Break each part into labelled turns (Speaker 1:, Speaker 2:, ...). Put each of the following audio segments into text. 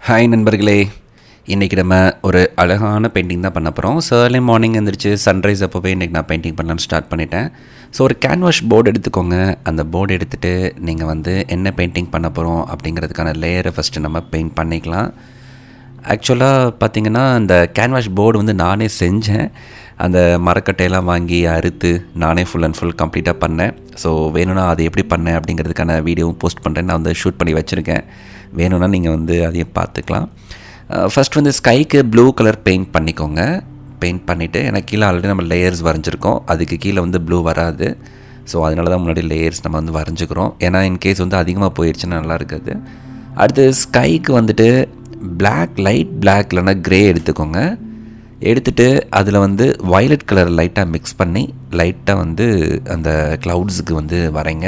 Speaker 1: Hi நண்பர்களே, இன்றைக்கி நம்ம ஒரு அழகான பெயிண்டிங் தான் பண்ண போகிறோம். ஏர்லி மார்னிங் எழுந்திரிச்சு சன்ரைஸ் அப்போவே இன்றைக்கி நான் பெயிண்டிங் பண்ணலான்னு ஸ்டார்ட் பண்ணிட்டேன். ஸோ ஒரு கேன்வாஷ் போர்டு எடுத்துக்கோங்க. அந்த போர்டு எடுத்துகிட்டு நீங்கள் வந்து என்ன பெயிண்டிங் பண்ண போகிறோம் அப்படிங்கிறதுக்கான லேயரை ஃபஸ்ட்டு நம்ம பெயிண்ட் பண்ணிக்கலாம். ஆக்சுவலாக பார்த்திங்கன்னா அந்த கேன்வாஷ் போர்டு வந்து நானே செஞ்சேன். அந்த மரக்கட்டையெல்லாம் வாங்கி அறுத்து நானே ஃபுல் அண்ட் ஃபுல் கம்ப்ளீட்டாக பண்ணேன். ஸோ வேணும்னா அது எப்படி பண்ணேன் அப்படிங்கிறதுக்கான வீடியோவும் போஸ்ட் பண்ணுறேன். நான் வந்து ஷூட் பண்ணி வச்சுருக்கேன். வேணும்னா நீங்கள் வந்து அதையும் பார்த்துக்கலாம். ஃபஸ்ட் வந்து ஸ்கைக்கு ப்ளூ கலர் பெயிண்ட் பண்ணிக்கோங்க. பெயிண்ட் பண்ணிவிட்டு எனக்கு கீழே ஆல்ரெடி நம்ம லேயர்ஸ் வரைஞ்சிருக்கோம். அதுக்கு கீழே வந்து ப்ளூ வராது. ஸோ அதனால தான் முன்னாடி லேயர்ஸ் நம்ம வந்து வரைஞ்சிக்கிறோம். ஏன்னா இன்கேஸ் வந்து அதிகமாக போயிடுச்சுன்னா நல்லா இருக்காது. அடுத்து ஸ்கைக்கு வந்துட்டு பிளாக், லைட் பிளாக் இல்லைனா க்ரே எடுத்துக்கோங்க. எடுத்துகிட்டு அதில் வந்து வயலட் கலர் லைட்டாக மிக்ஸ் பண்ணி லைட்டாக வந்து அந்த க்ளவுட்ஸுக்கு வந்து வரைங்க.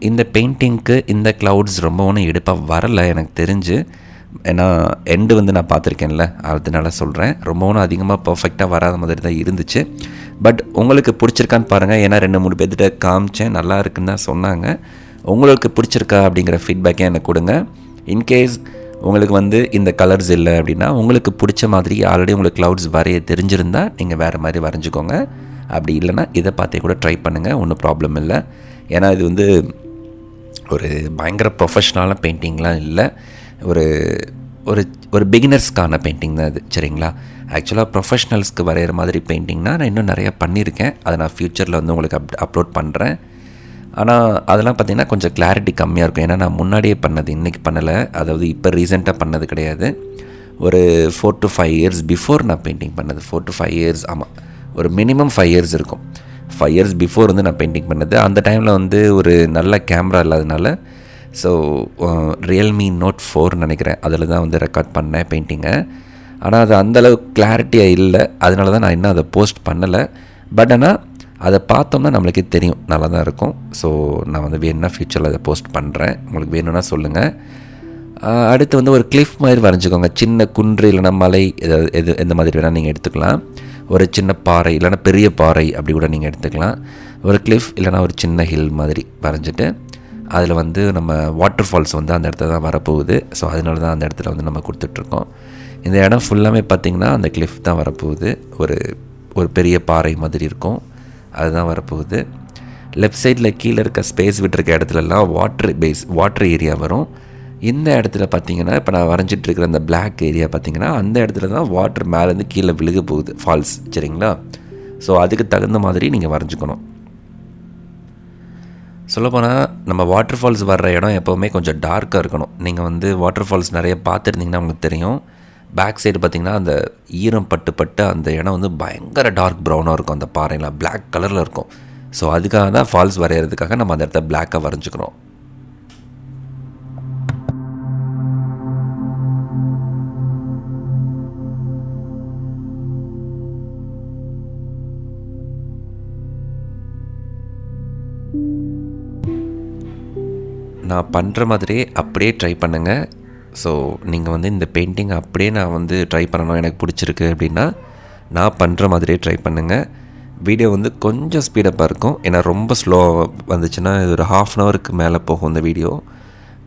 Speaker 1: இந்த பெயிண்டிங்க்கு இந்த க்ளவுட்ஸ் ரொம்ப ஒன்றும் எடுப்பாக வரலை எனக்கு தெரிஞ்சு. ஏன்னா எண்டு வந்து நான் பார்த்துருக்கேன்ல, அதனால சொல்கிறேன். ரொம்ப ஒன்றும் அதிகமாக பர்ஃபெக்டாக வராத மாதிரி தான் இருந்துச்சு. பட் உங்களுக்கு பிடிச்சிருக்கான்னு பாருங்கள். ஏன்னா 2-3 பேர்த்திட்ட காமிச்சேன், நல்லா இருக்குன்னு தான் சொன்னாங்க. உங்களுக்கு பிடிச்சிருக்கா அப்படிங்கிற ஃபீட்பேக்கே எனக்கு கொடுங்க. இன்கேஸ் உங்களுக்கு வந்து இந்த கலர்ஸ் இல்லை அப்படின்னா உங்களுக்கு பிடிச்ச மாதிரி ஆல்ரெடி உங்களுக்கு க்ளவுட்ஸ் வரைய தெரிஞ்சிருந்தால் நீங்கள் வேறு மாதிரி வரைஞ்சிக்கோங்க. அப்படி இல்லைனா இதை பார்த்தே கூட ட்ரை பண்ணுங்கள், ஒன்றும் ப்ராப்ளம் இல்லை. ஏன்னா இது வந்து ஒரு பயங்கர ப்ரொஃபஷ்னலான பெயிண்டிங்லாம் இல்லை. ஒரு ஒரு ஒரு பிகினர்ஸ்க்கான பெயிண்டிங் தான் இது, சரிங்களா? ஆக்சுவலாக ப்ரொஃபஷ்னல்ஸ்க்கு வரைகிற மாதிரி பெயிண்டிங்னால் நான் இன்னும் நிறையா பண்ணியிருக்கேன். அதை நான் ஃப்யூச்சரில் வந்து உங்களுக்கு அப்லோட் பண்ணுறேன். ஆனால் அதெல்லாம் பார்த்திங்கன்னா கொஞ்சம் கிளாரிட்டி கம்மியாக இருக்கும். ஏன்னா நான் முன்னாடியே பண்ணது, இன்றைக்கி பண்ணலை. அதாவது இப்போ ரீசெண்டாக பண்ணது கிடையாது. ஒரு 4 to 5 years பிஃபோர் நான் பெயிண்டிங் பண்ணது. 4 to 5 years, ஆமாம், ஒரு மினிமம் 5 years இருக்கும். 5 years பிஃபோர் வந்து நான் பெயிண்டிங் பண்ணது. அந்த டைமில் வந்து ஒரு நல்ல கேமரா இல்லாதனால, ஸோ ரியல்மி நோட் 4 நினைக்கிறேன், அதில் தான் வந்து ரெக்கார்ட் பண்ணேன் பெயிண்டிங்கை. ஆனால் அது அந்தளவுக்கு கிளாரிட்டியாக இல்லை. அதனால தான் நான் இன்னும் அதை போஸ்ட் பண்ணலை. பட் ஆனால் அதை பார்த்தோம்னா நம்மளுக்கே தெரியும், நல்லா தான் இருக்கும். ஸோ நான் வந்து வேணும்னா ஃப்யூச்சரில் அதை போஸ்ட் பண்ணுறேன். உங்களுக்கு வேணும்னா சொல்லுங்கள். அடுத்து வந்து ஒரு கிளிஃப் மாதிரி வரைஞ்சிக்கோங்க. சின்ன குன்று இல்லைனா மலை, எந்த மாதிரி வேணால் நீங்கள் எடுத்துக்கலாம். ஒரு சின்ன பாறை இல்லைனா பெரிய பாறை அப்படி கூட நீங்கள் எடுத்துக்கலாம். ஒரு கிளிஃப் இல்லைனா ஒரு சின்ன ஹில் மாதிரி வரைஞ்சிட்டு அதில் வந்து நம்ம வாட்டர் ஃபால்ஸ் வந்து அந்த இடத்துல தான் வரப்போகுது. ஸோ அதனால தான் அந்த இடத்துல வந்து நம்ம கொடுத்துட்ருக்கோம். இந்த இடம் ஃபுல்லாமே பார்த்திங்கன்னா அந்த கிளிஃப் தான் வரப்போகுது. ஒரு பெரிய பாறை மாதிரி இருக்கும், அதுதான் வரப்போகுது. லெஃப்ட் சைடில் கீழே இருக்க ஸ்பேஸ் விட்டுருக்க இடத்துலலாம் வாட்டர் ஏரியா வரும். இந்த இடத்துல பார்த்திங்கன்னா இப்போ நான் வரைஞ்சிட்ருக்கிற அந்த பிளாக் ஏரியா பார்த்திங்கன்னா அந்த இடத்துல தான் வாட்டர் மேலேருந்து கீழே விழுக போகுது, ஃபால்ஸ், சரிங்களா? ஸோ அதுக்கு தகுந்த மாதிரி நீங்கள் வரைஞ்சிக்கணும். சொல்லப்போனால் நம்ம வாட்டர் ஃபால்ஸ் வர்ற இடம் எப்போவுமே கொஞ்சம் டார்க்காக இருக்கணும். நீங்கள் வந்து வாட்டர் ஃபால்ஸ் நிறைய பார்த்துருந்தீங்கன்னா உங்களுக்கு தெரியும். பேக் சைடு பார்த்திங்கன்னா அந்த ஈரம் பட்டு அந்த இடம் வந்து பயங்கர டார்க் ப்ரௌனாக இருக்கும். அந்த பாறைலாம் பிளாக் கலரில் இருக்கும். ஸோ அதுக்காக தான் ஃபால்ஸ் வரைகிறதுக்காக நம்ம அந்த இடத்த பிளாக்காக வரைஞ்சிக்கிறோம். நான் பண்ணுற மாதிரியே அப்படியே ட்ரை பண்ணுங்கள். ஸோ நீங்கள் வந்து இந்த பெயிண்டிங் அப்படியே நான் வந்து ட்ரை பண்ணணும், எனக்கு பிடிச்சிருக்கு அப்படின்னா நான் பண்ணுற மாதிரியே ட்ரை பண்ணுங்கள். வீடியோ வந்து கொஞ்சம் ஸ்பீடப்பாக இருக்கும். ஏன்னா ரொம்ப ஸ்லோவாக வந்துச்சுன்னா இது ஒரு 1/2 hourக்கு மேலே போகும் இந்த வீடியோ.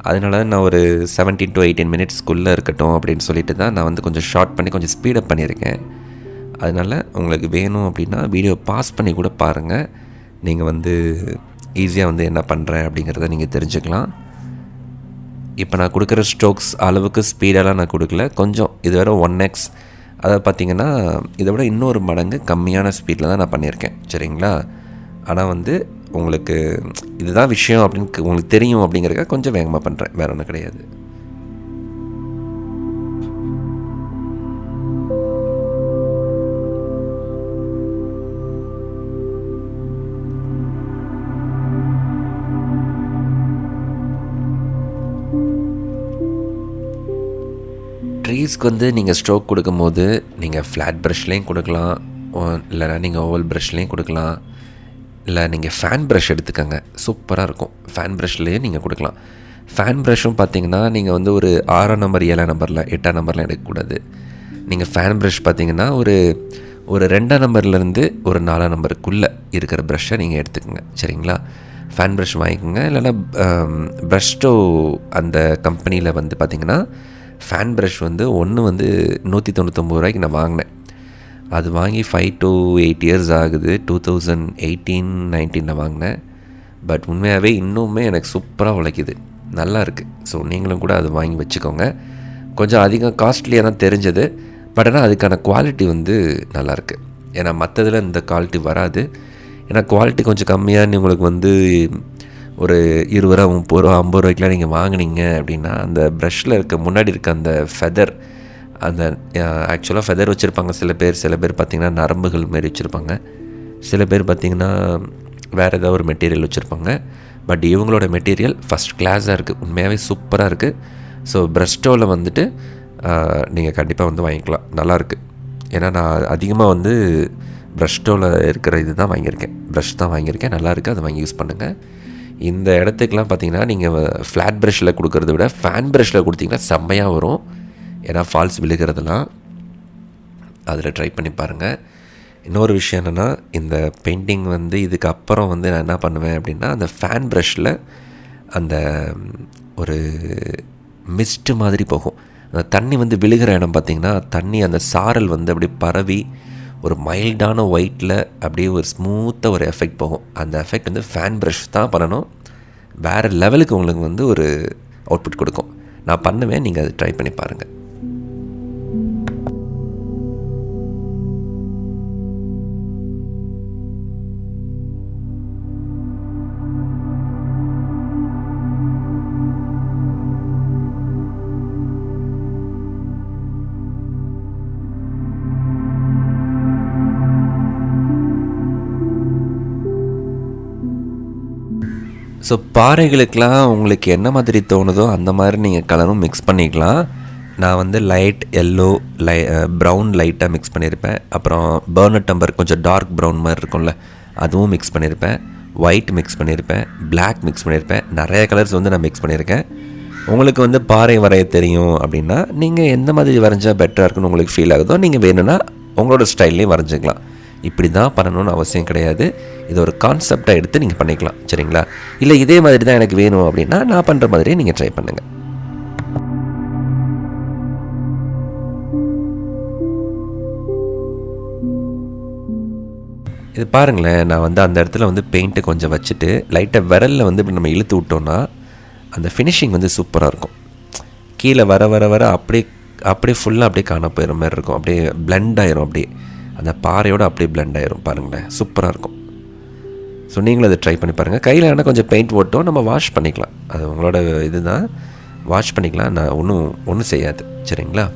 Speaker 1: அதனால நான் ஒரு 17 to 18 minutesக்குள்ளே இருக்கட்டும் அப்படின்னு சொல்லிட்டு தான் நான் வந்து கொஞ்சம் ஷார்ட் பண்ணி கொஞ்சம் ஸ்பீடப் பண்ணியிருக்கேன். அதனால் உங்களுக்கு வேணும் அப்படின்னா வீடியோ பாஸ் பண்ணி கூட பாருங்கள். நீங்கள் வந்து ஈஸியாக வந்து என்ன பண்ணுறேன் அப்படிங்கிறத நீங்கள் தெரிஞ்சுக்கலாம். இப்போ நான் கொடுக்குற ஸ்ட்ரோக்ஸ் அளவுக்கு ஸ்பீடெல்லாம் நான் கொடுக்கல. கொஞ்சம் இது வேறு 1x, அதாவது பார்த்திங்கன்னா இதை விட இன்னொரு மடங்கு கம்மியான ஸ்பீடில் தான் நான் பண்ணியிருக்கேன், சரிங்களா? ஆனால் வந்து உங்களுக்கு இதுதான் விஷயம் அப்படின்னு உங்களுக்கு தெரியும் அப்படிங்கிறதுக்காக கொஞ்சம் வேகமாக பண்ணுறேன், வேறு ஒன்றும் கிடையாது. ட்ரீஸ்க்கு வந்து நீங்கள் ஸ்ட்ரோக் கொடுக்கும்போது நீங்கள் ஃப்ளாட் ப்ரஷ்லேயும் கொடுக்கலாம், இல்லைனா நீங்கள் ஓவல் ப்ரஷ்லேயும் கொடுக்கலாம், இல்லை நீங்கள் ஃபேன் ப்ரஷ் எடுத்துக்கோங்க, சூப்பராக இருக்கும். ஃபேன் ப்ரஷ்லேயும் நீங்கள் கொடுக்கலாம். ஃபேன் ப்ரஷ்ஷும் பார்த்தீங்கன்னா நீங்கள் வந்து ஒரு 6ஆம் நம்பர் 7ஆம் நம்பரில் 8ஆம் நம்பர்லாம் எடுக்கக்கூடாது. நீங்கள் ஃபேன் ப்ரஷ் பார்த்தீங்கன்னா ஒரு 2ஆம் நம்பர்லேருந்து ஒரு 4ஆம் நம்பருக்குள்ளே இருக்கிற ப்ரஷ்ஷை நீங்கள் எடுத்துக்கோங்க, சரிங்களா? ஃபேன் ப்ரஷ் வாங்கிக்கோங்க. இல்லைனா ப்ரஷ்டோ அந்த கம்பெனியில் வந்து பார்த்திங்கன்னா ஃபேன் ப்ரஷ் வந்து ஒன்று வந்து 199 ரூபாய்க்கு நான் வாங்கினேன். அது வாங்கி 5 to 8 இயர்ஸ் ஆகுது. 2018-19 வாங்கினேன். பட் உண்மையாகவே இன்னுமே எனக்கு சூப்பராக உழைக்குது, நல்லா இருக்குது. ஸோ நீங்களும் கூட அது வாங்கி வச்சுக்கோங்க. கொஞ்சம் அதிகம் காஸ்ட்லியாக தான் தெரிஞ்சது, பட் ஆனால் அதுக்கான குவாலிட்டி வந்து நல்லாயிருக்கு. ஏன்னா மற்றதில் இந்த குவாலிட்டி வராது. ஏன்னா குவாலிட்டி கொஞ்சம் கம்மியாக உங்களுக்கு வந்து ஒரு 20 ரூபா 30 ரூபா 50 ரூபாய்க்குலாம் நீங்கள் வாங்கினீங்க அப்படின்னா அந்த ப்ரஷ்ஷில் முன்னாடி இருக்க அந்த ஃபெதர், அந்த ஆக்சுவலாக ஃபெதர் வச்சுருப்பாங்க சில பேர் பார்த்திங்கன்னா நரம்புகள் மாரி வச்சுருப்பாங்க, சில பேர் பார்த்திங்கன்னா வேறு ஏதாவது ஒரு மெட்டீரியல் வச்சுருப்பாங்க. பட் இவங்களோட மெட்டீரியல் ஃபஸ்ட் கிளாஸாக இருக்குது, உண்மையாகவே சூப்பராக இருக்குது. ஸோ ப்ரஷ்டோவில் வந்துட்டு நீங்கள் கண்டிப்பாக வந்து வாங்கிக்கலாம், நல்லாயிருக்கு. ஏன்னா நான் அதிகமாக வந்து ப்ரஷ்டோவில் இருக்கிற இது தான் வாங்கியிருக்கேன், ப்ரஷ் தான் வாங்கியிருக்கேன், நல்லாயிருக்கு. அதை வாங்கி யூஸ் பண்ணுங்கள். இந்த இடத்துக்குலாம் பார்த்திங்கன்னா நீங்கள் ஃப்ளாட் ப்ரஷ்ஷில் கொடுக்குறத விட ஃபேன் ப்ரஷ்ஷில் கொடுத்திங்கன்னா செம்மையாக வரும். ஏன்னா ஃபால்ஸ் விழுகிறதுலாம் அதில் ட்ரை பண்ணி பாருங்கள். இன்னொரு விஷயம் என்னென்னா, இந்த பெயிண்டிங் வந்து இதுக்கப்புறம் வந்து நான் என்ன பண்ணுவேன் அப்படின்னா, அந்த ஃபேன் ப்ரஷ்ஷில் அந்த ஒரு மிஸ்ட்டு மாதிரி போகும். அந்த தண்ணி வந்து விழுகிற இடம் பார்த்திங்கன்னா, தண்ணி அந்த சாரல் வந்து அப்படியே பரவி ஒரு மைல்டான ஒயிட்டில் அப்படியே ஒரு ஸ்மூத்தாக ஒரு எஃபெக்ட் போகும். அந்த எஃபெக்ட் வந்து ஃபேன் ப்ரஷ் தான் பண்ணணும். வேறு லெவலுக்கு உங்களுக்கு வந்து ஒரு அவுட்புட் கொடுக்கும். நான் பண்ணுவேன், நீங்கள் அதை ட்ரை பண்ணி பாருங்கள். ஸோ பாறைகளுக்கெலாம் உங்களுக்கு என்ன மாதிரி தோணுதோ அந்த மாதிரி நீங்கள் கலரும் மிக்ஸ் பண்ணிக்கலாம். நான் வந்து லைட் எல்லோ, ப்ரௌன் லைட்டாக மிக்ஸ் பண்ணியிருப்பேன். அப்புறம் பர்னட் டம்பர் கொஞ்சம் டார்க் ப்ரௌன் மாதிரி இருக்கும்ல, அதுவும் மிக்ஸ் பண்ணியிருப்பேன். ஒயிட் மிக்ஸ் பண்ணியிருப்பேன், பிளாக் மிக்ஸ் பண்ணியிருப்பேன். நிறைய கலர்ஸ் வந்து நான் மிக்ஸ் பண்ணியிருக்கேன். உங்களுக்கு வந்து பாறை வரைய தெரியும் அப்படின்னா நீங்கள் எந்த மாதிரி வரைஞ்சால் பெட்டராக இருக்குன்னு உங்களுக்கு ஃபீல் ஆகுதோ நீங்கள் வேணும்னா உங்களோட ஸ்டைல்லேயும் வரைஞ்சிக்கலாம். இப்படி தான் பண்ணணும்னு அவசியம் கிடையாது. இது ஒரு கான்செப்டாக எடுத்து நீங்கள் பண்ணிக்கலாம், சரிங்களா? இல்லை இதே மாதிரி தான் எனக்கு வேணும் அப்படின்னா நான் பண்ணுற மாதிரியே நீங்கள் ட்ரை பண்ணுங்கள். இது பாருங்களேன், நான் வந்து அந்த இடத்துல வந்து பெயிண்ட்டு கொஞ்சம் வச்சுட்டு லைட்டாக விரலில் வந்து இப்படி நம்ம இழுத்து விட்டோன்னா அந்த ஃபினிஷிங் வந்து சூப்பராக இருக்கும். கீழே வர வர வர அப்படியே ஃபுல்லாக அப்படியே காண போயிடுற மாதிரி இருக்கும். அப்படியே பிளெண்ட் ஆயிரும், அப்படியே அந்த பாறையோடு அப்படியே பிளெண்ட் ஆயிரும். பாருங்களேன், சூப்பராக இருக்கும். ஸோ நீங்களும் அதை ட்ரை பண்ணி பாருங்கள். கையில் ஆனால் கொஞ்சம் பெயிண்ட் போட்டோம், நம்ம வாஷ் பண்ணிக்கலாம். அது உங்களோட இது தான், வாஷ் பண்ணிக்கலாம். நான் ஒன்றும் செய்யாது, சரிங்களா?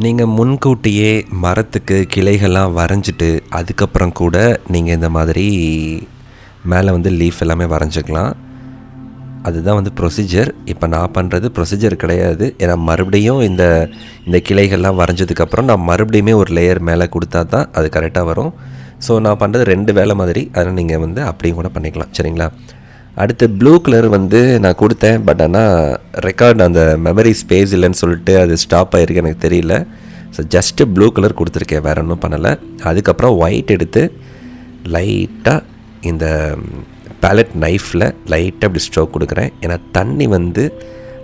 Speaker 1: நீங்கள் முன்கூட்டியே மரத்துக்கு கிளைகள்லாம் வரைஞ்சிட்டு அதுக்கப்புறம் கூட நீங்கள் இந்த மாதிரி மேலே வந்து லீஃப் எல்லாமே வரைஞ்சிக்கலாம். அதுதான் வந்து ப்ரொசீஜர். இப்போ நான் பண்ணுறது ப்ரொசீஜர் கிடையாது. ஏன்னா மறுபடியும் இந்த கிளைகள்லாம் வரைஞ்சதுக்கப்புறம் நான் மறுபடியுமே ஒரு லேயர் மேலே கொடுத்தா தான் அது கரெக்டாக வரும். ஸோ நான் பண்ணுறது 2 வேலை மாதிரி, அதனால் நீங்கள் வந்து அப்படியும் கூட பண்ணிக்கலாம். சரிங்களா? அடுத்து ப்ளூ கலர் வந்து நான் கொடுத்தேன். பட் ஆனால் ரெக்கார்ட் அந்த மெமரி ஸ்பேஸ் இல்லைன்னு சொல்லிட்டு அது ஸ்டாப் ஆகிருக்கு, எனக்கு தெரியல. ஸோ ஜஸ்ட்டு ப்ளூ கலர் கொடுத்துருக்கேன், வேறு ஒன்றும் பண்ணலை. அதுக்கப்புறம் ஒயிட் எடுத்து லைட்டாக இந்த பேலட் நைஃப்பில் லைட்டாக அப்படி ஸ்ட்ரோக் கொடுக்குறேன். ஏன்னா தண்ணி வந்து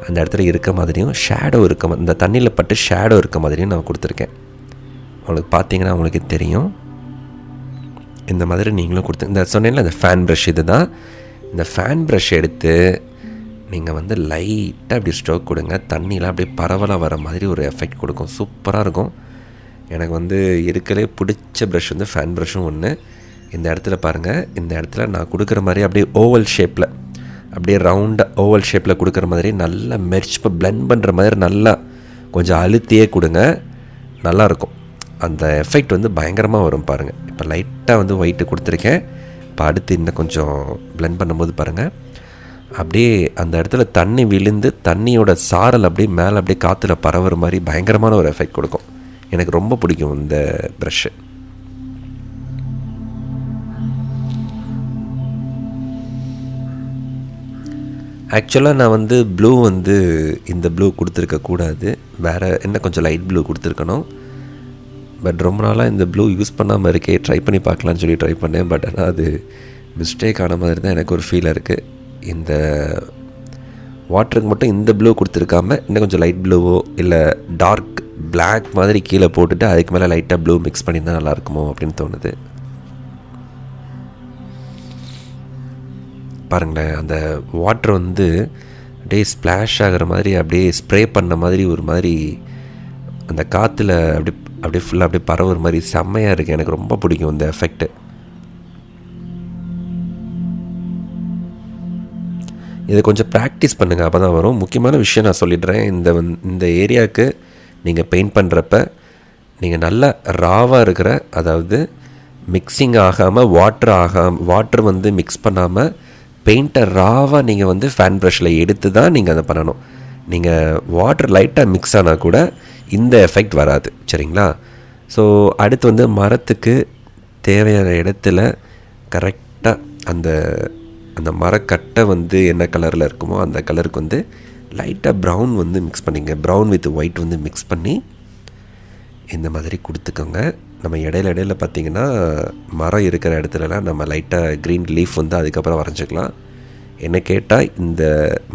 Speaker 1: அந்த இடத்துல இருக்க மாதிரியும் ஷேடோ இருக்க இந்த தண்ணியில் பட்டு ஷேடோ இருக்க மாதிரியும் நான் கொடுத்துருக்கேன். உங்களுக்கு பார்த்தீங்கன்னா உங்களுக்கு தெரியும். இந்த மாதிரி நீங்களும் கொடுத்து இந்த சொன்னேன்ல இந்த ஃபேன் ப்ரஷ், இது தான். இந்த ஃபேன் ப்ரஷ் எடுத்து நீங்கள் வந்து லைட்டாக அப்படி ஸ்ட்ரோக் கொடுங்க. தண்ணியெலாம் அப்படியே பரவலாக வர மாதிரி ஒரு எஃபெக்ட் கொடுக்கும். சூப்பராக இருக்கும். எனக்கு வந்து இருக்கலே பிடிச்ச ப்ரஷ் வந்து ஃபேன் ப்ரஷ்ஷும் ஒன்று. இந்த இடத்துல பாருங்கள், இந்த இடத்துல நான் கொடுக்குற மாதிரி அப்படியே ஓவல் ஷேப்பில், அப்படியே ரவுண்டாக ஓவல் ஷேப்பில் கொடுக்குற மாதிரி நல்லா மெர்ச் பிளெண்ட் பண்ணுற மாதிரி நல்லா கொஞ்சம் அழுத்தியே கொடுங்க. நல்லாயிருக்கும். அந்த எஃபெக்ட் வந்து பயங்கரமாக வரும் பாருங்கள். இப்போ லைட்டாக வந்து ஒயிட்டு கொடுத்துருக்கேன். இப்போ அடுத்து இன்னும் கொஞ்சம் பிளெண்ட் பண்ணும்போது பாருங்கள், அப்படியே அந்த இடத்துல தண்ணி விழுந்து தண்ணியோட சாரல் அப்படியே மேலே அப்படியே காற்றுல பரவுற மாதிரி பயங்கரமான ஒரு எஃபெக்ட் கொடுக்கும். எனக்கு ரொம்ப பிடிக்கும் இந்த ப்ரஷ்ஷு. ஆக்சுவலாக நான் வந்து ப்ளூ வந்து இந்த ப்ளூ கொடுத்துருக்கக்கூடாது, வேறு என்ன கொஞ்சம் லைட் ப்ளூ கொடுத்துருக்கணும். பட் ரொம்ப நாளாக இந்த ப்ளூ யூஸ் பண்ணாமல் இருக்கே, ட்ரை பண்ணி பார்க்கலான்னு சொல்லி ட்ரை பண்ணேன். பட் ஆனால் அது மிஸ்டேக் ஆன மாதிரி தான் எனக்கு ஒரு ஃபீலாக இருக்குது. இந்த வாட்டருக்கு மட்டும் இந்த ப்ளூ கொடுத்துருக்காம இன்னும் கொஞ்சம் லைட் ப்ளூவோ இல்லை டார்க் பிளாக் மாதிரி கீழே போட்டுட்டு அதுக்கு மேலே லைட்டாக ப்ளூ மிக்ஸ் பண்ணியிருந்தால் நல்லாயிருக்குமோ அப்படின்னு தோணுது. பாருங்களேன், அந்த வாட்டர் வந்து அப்படியே ஸ்ப்ளாஷ் ஆகிற மாதிரி அப்படியே ஸ்ப்ரே பண்ண மாதிரி ஒரு மாதிரி அந்த காற்றுல அப்படியே ஃபுல்லாக அப்படியே பரவுற மாதிரி செம்மையாக இருக்குது. எனக்கு ரொம்ப பிடிக்கும் இந்த எஃபெக்ட்டு. இதை கொஞ்சம் ப்ராக்டிஸ் பண்ணுங்கள், அப்போ தான் வரும். முக்கியமான விஷயம் நான் சொல்லிடுறேன். இந்த ஏரியாவுக்கு நீங்கள் பெயிண்ட் பண்ணுறப்ப நீங்கள் நல்லா ராவாக இருக்கிற, அதாவது மிக்சிங் ஆகாமல் வாட்டர் வந்து மிக்ஸ் பண்ணாமல் பெயிண்ட்டை ராவாக நீங்கள் வந்து ஃபேன் ப்ரஷில் எடுத்து தான் நீங்கள் அதை பண்ணணும். நீங்கள் வாட்டர் லைட்டாக மிக்ஸ் ஆனால் கூட இந்த எஃபெக்ட் வராது. சரிங்களா? ஸோ அடுத்து வந்து மரத்துக்கு தேவையான இடத்துல கரெக்டாக அந்த மரக்கட்டை வந்து என்ன கலரில் இருக்குமோ அந்த கலருக்கு வந்து லைட்டாக ப்ரௌன் வந்து மிக்ஸ் பண்ணிங்க. ப்ரௌன் வித் ஒயிட் வந்து மிக்ஸ் பண்ணி இந்த மாதிரி கொடுத்துக்கோங்க. நம்ம இடையில பார்த்திங்கன்னா மரம் இருக்கிற இடத்துலலாம் நம்ம லைட்டாக க்ரீன் லீஃப் வந்து அதுக்கப்புறம் வரைஞ்சிக்கலாம். என்ன கேட்டால் இந்த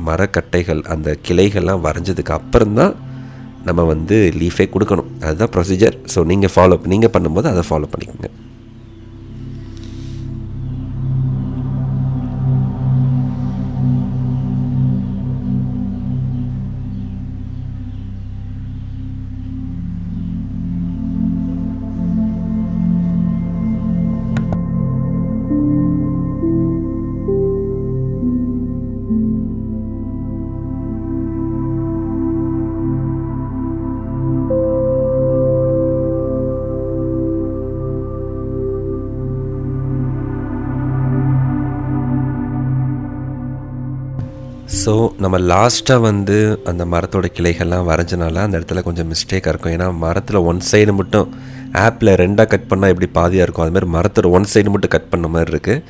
Speaker 1: மரக்கட்டைகள் அந்த கிளைகள்லாம் வரைஞ்சதுக்கு அப்புறம்தான் நம்ம வந்து லீஃபே கொடுக்கணும். அதுதான் ப்ரொசீஜர். ஸோ நீங்கள் பண்ணும்போது அதை ஃபாலோ பண்ணிக்கோங்க. ஸோ நம்ம லாஸ்ட்டாக வந்து அந்த மரத்தோட கிளைகள்லாம் வரைஞ்சனால அந்த இடத்துல கொஞ்சம் மிஸ்டேக்காக இருக்கும். ஏன்னா மரத்தில் ஒன் சைடு மட்டும் ஆப்பில் 2ஆக கட் பண்ணால் எப்படி பாதியாக இருக்கும், அதுமாதிரி மரத்தோட ஒன் சைடு மட்டும் கட் பண்ண மாதிரி இருக்குது.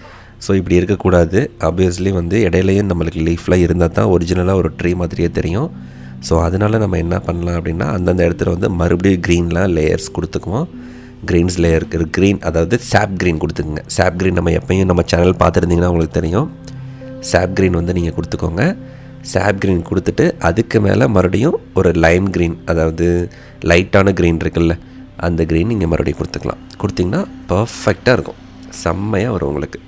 Speaker 1: ஸோ இப்படி இருக்கக்கூடாது. ஆப்வியஸ்லி வந்து இடையிலையும் நம்மளுக்கு லீஃப்லாம் இருந்தால் தான் ஒரிஜினலாக ஒரு ட்ரீ மாதிரியே தெரியும். ஸோ அதனால் நம்ம என்ன பண்ணலாம் அப்படின்னா, அந்தந்த இடத்துல வந்து மறுபடியும் க்ரீன்லாம் லேயர்ஸ் கொடுத்துக்குவோம். க்ரீன்ஸ் லேயர் க்ரீன், அதாவது சாப் க்ரீன் கொடுத்துக்குங்க. சாப் க்ரீன் நம்ம எப்பயும் நம்ம சேனல் பார்த்துருந்தீங்கன்னா உங்களுக்கு தெரியும். சாப் க்ரீன் வந்து நீங்கள் கொடுத்துக்கோங்க. சாப் க்ரீன் கொடுத்துட்டு அதுக்கு மேலே மறுபடியும் ஒரு லைம் க்ரீன், அதாவது லைட்டான க்ரீன் இருக்குல்ல, அந்த க்ரீன் நீங்கள் மறுபடியும் கொடுத்திங்கன்னா பர்ஃபெக்டாக இருக்கும். செம்மையாக வரும் உங்களுக்கு.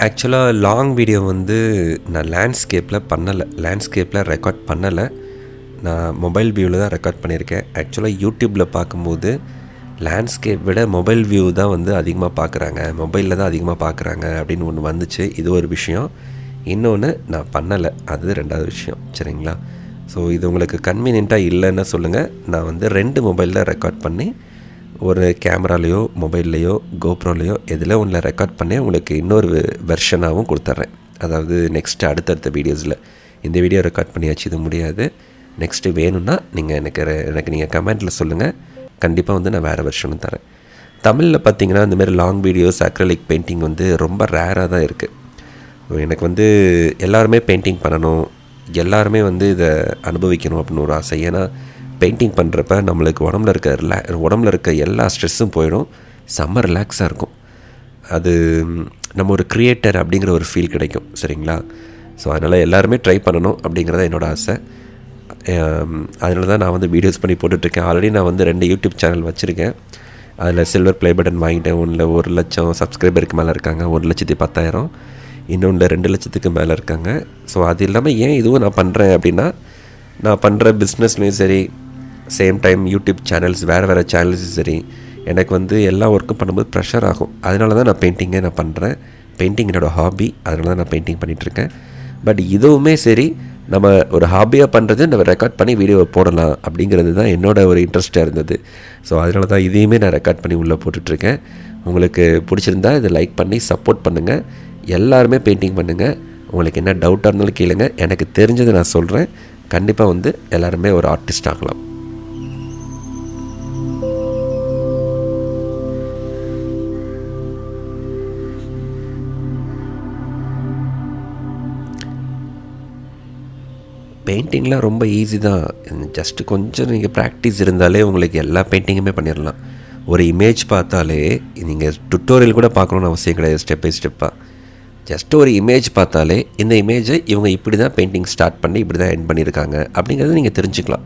Speaker 1: ஆக்சுவலாக லாங் வீடியோ வந்து நான் லேண்ட்ஸ்கேப்பில் ரெக்கார்ட் பண்ணலை. நான் மொபைல் வியூவில் தான் ரெக்கார்ட் பண்ணியிருக்கேன். ஆக்சுவலாக யூடியூப்பில் பார்க்கும்போது லேண்ட்ஸ்கேப் விட மொபைல் வியூ தான் வந்து அதிகமாக பார்க்குறாங்க, மொபைலில் தான் அதிகமாக பார்க்குறாங்க அப்படின்னு ஒன்று வந்துச்சு. இது ஒரு விஷயம். இன்னொன்று நான் பண்ணலை, அது 2வது விஷயம். சரிங்களா? ஸோ இது உங்களுக்கு கன்வீனியண்ட்டாக இல்லைன்னு சொல்லுங்கள். நான் வந்து 2 மொபைலில் ரெக்கார்ட் பண்ணி ஒரு கேமராலேயோ மொபைல்லையோ கோப்ரோலையோ எதில் ஒன்றில் ரெக்கார்ட் பண்ணி உங்களுக்கு இன்னொரு வெர்ஷனாகவும் கொடுத்துட்றேன். அதாவது நெக்ஸ்ட்டு அடுத்தடுத்த வீடியோஸில் இந்த வீடியோ ரெக்கார்ட் பண்ணியாச்சு, இது முடியாது, நெக்ஸ்ட்டு வேணும்னா நீங்கள் எனக்கு நீங்கள் கமெண்ட்டில் சொல்லுங்கள். கண்டிப்பாக வந்து நான் வேறு வெர்ஷனும் தரேன். தமிழில் பார்த்திங்கன்னா இந்தமாரி லாங் வீடியோஸ் அக்ரலிக் பெயிண்டிங் வந்து ரொம்ப ரேராக தான் இருக்குது. எனக்கு வந்து எல்லாருமே பெயிண்டிங் பண்ணணும், எல்லாருமே வந்து இதை அனுபவிக்கணும் அப்படின்னு ஒரு ஆசை. ஏன்னா பெயிண்டிங் பண்ணுறப்ப நம்மளுக்கு உடம்புல இருக்க எல்லா ஸ்ட்ரெஸ்ஸும் போயிடும், செம்ம ரிலாக்ஸாக இருக்கும். அது நம்ம ஒரு க்ரியேட்டர் அப்படிங்கிற ஒரு ஃபீல் கிடைக்கும். சரிங்களா? ஸோ அதனால் எல்லாருமே ட்ரை பண்ணணும் அப்படிங்கிறத என்னோடய ஆசை. அதனால தான் நான் வந்து வீடியோஸ் பண்ணி போட்டுட்ருக்கேன். ஆல்ரெடி நான் வந்து 2 யூடியூப் சேனல் வச்சுருக்கேன். அதில் சில்வர் ப்ளே பட்டன் வாங்கிட்டேன். ஒன்றில் 1 லட்சம் சப்ஸ்கிரைபருக்கு மேலே இருக்காங்க, 1,10,000. இன்னொன்று 2 லட்சத்துக்கு மேலே இருக்காங்க. ஸோ அது இல்லாமல் ஏன் இதுவும் நான் பண்ணுறேன் அப்படின்னா, நான் பண்ணுற பிஸ்னஸ்லேயும் சரி, சேம் டைம் யூடியூப் சேனல்ஸ் வேறு சேனல்ஸும் சரி, எனக்கு வந்து எல்லா ஒர்க்கும் பண்ணும்போது ப்ரெஷர் ஆகும். அதனால தான் நான் பெயிண்டிங்கே நான் பண்ணுறேன். பெயிண்டிங் என்னோடய ஹாபி, அதனால தான் நான் பெயிண்டிங் பண்ணிகிட்ருக்கேன். பட் இதுவுமே சரி, நம்ம ஒரு ஹாபியாக பண்ணுறது நம்ம ரெக்கார்ட் பண்ணி வீடியோவை போடலாம் அப்படிங்கிறது தான் என்னோடய ஒரு இன்ட்ரெஸ்ட்டாக இருந்தது. ஸோ அதனால தான் இதையுமே நான் ரெக்கார்ட் பண்ணி உள்ளே போட்டுட்ருக்கேன். உங்களுக்கு பிடிச்சிருந்தா இதை லைக் பண்ணி சப்போர்ட் பண்ணுங்கள். எல்லாருமே பெயிண்டிங் பண்ணுங்கள். உங்களுக்கு என்ன டவுட்டாக இருந்தாலும் கேளுங்க, எனக்கு தெரிஞ்சதை நான் சொல்கிறேன். கண்டிப்பாக வந்து எல்லாருமே ஒரு ஆர்டிஸ்ட் ஆகலாம். பெயிண்டிங்லாம் ரொம்ப ஈஸி தான். ஜஸ்ட்டு கொஞ்சம் நீங்கள் ப்ராக்டிஸ் இருந்தாலே உங்களுக்கு எல்லா பெயிண்டிங்குமே பண்ணிடலாம். ஒரு இமேஜ் பார்த்தாலே நீங்கள் டுட்டோரியல் கூட பார்க்கணுன்னு அவசியம் கிடையாது. ஸ்டெப் பை ஸ்டெப்பாக ஜஸ்ட்டு ஒரு இமேஜ் பார்த்தாலே இந்த இமேஜை இவங்க இப்படி தான் பெயிண்டிங் ஸ்டார்ட் பண்ணி இப்படி தான் எண்ட் பண்ணியிருக்காங்க அப்படிங்கிறத நீங்கள் தெரிஞ்சுக்கலாம்.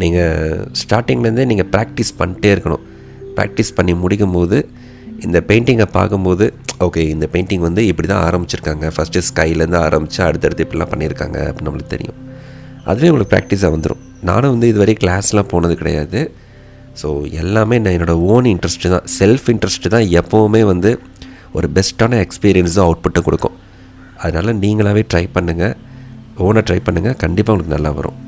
Speaker 1: நீங்கள் ஸ்டார்டிங்லேருந்தே நீங்கள் ப்ராக்டிஸ் பண்ணிட்டே இருக்கணும். ப்ராக்டிஸ் பண்ணி முடிக்கும் போது இந்த பெயிண்டிங்கை பார்க்கும்போது ஓகே, இந்த பெயிண்டிங் வந்து இப்படி தான் ஆரம்பிச்சிருக்காங்க, ஃபஸ்ட்டு ஸ்கைலேருந்து ஆரம்பித்து அடுத்தடுத்து இப்படிலாம் பண்ணியிருக்காங்க அப்படின்னு நம்மளுக்கு தெரியும். அதுவே உங்களுக்கு ப்ராக்டிஸாக வந்துடும். நானும் வந்து இதுவரை கிளாஸ்லாம் போனது கிடையாது. ஸோ எல்லாமே நான் என்னோடய ஓன் இன்ட்ரெஸ்ட்டு தான், செல்ஃப் இன்ட்ரெஸ்ட்டு தான் எப்போவுமே வந்து ஒரு பெஸ்ட்டான எக்ஸ்பீரியன்ஸும் அவுட்புட்டை கொடுக்கும். அதனால் நீங்களாகவே ட்ரை பண்ணுங்கள், ஓனாக ட்ரை பண்ணுங்கள், கண்டிப்பாக உங்களுக்கு நல்லா வரும்.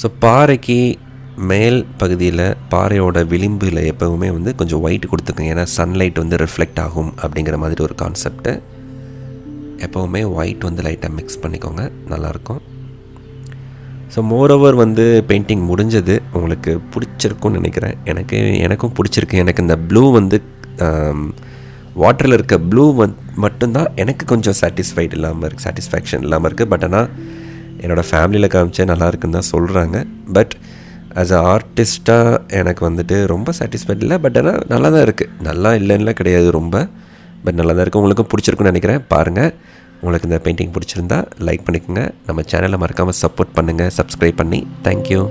Speaker 1: ஸோ பாறைக்கு மேல் பகுதியில் பாறையோட விளிம்பில் எப்போவுமே வந்து கொஞ்சம் ஒயிட் கொடுத்துக்கோங்க. ஏன்னா சன்லைட் வந்து ரிஃப்ளெக்ட் ஆகும் அப்படிங்கிற மாதிரி ஒரு கான்செப்ட்டு. எப்போவுமே ஒயிட் வந்து லைட்டாக மிக்ஸ் பண்ணிக்கோங்க, நல்லாயிருக்கும். ஸோ மோரோவர் வந்து பெயிண்டிங் முடிஞ்சது, உங்களுக்கு பிடிச்சிருக்குன்னு நினைக்கிறேன். எனக்கும் பிடிச்சிருக்கு. எனக்கு இந்த ப்ளூ வந்து வாட்டரில் இருக்க ப்ளூ மட்டும்தான் எனக்கு கொஞ்சம் சாட்டிஸ்ஃபேக்ஷன் இல்லாமல் இருக்குது. பட் ஆனால் என்னோடய ஃபேமிலியில் காமிச்சே நல்லா இருக்குன்னு தான் சொல்கிறாங்க. பட் ஆஸ் அ ஆர்டிஸ்ட்டாக எனக்கு வந்துட்டு ரொம்ப சாட்டிஸ்ஃபைட் இல்லை. பட் ஆனால் நல்லா தான் இருக்குது, நல்லா இல்லைன்னா கிடையாது ரொம்ப, பட் நல்லா தான் இருக்குது. உங்களுக்கும் பிடிச்சிருக்குன்னு நினைக்கிறேன். பாருங்கள், உங்களுக்கு இந்த பெயிண்டிங் பிடிச்சிருந்தா லைக் பண்ணிக்கோங்க. நம்ம சேனலை மறக்காமல் சப்போர்ட் பண்ணுங்கள், சப்ஸ்கிரைப் பண்ணி. தேங்க்யூ.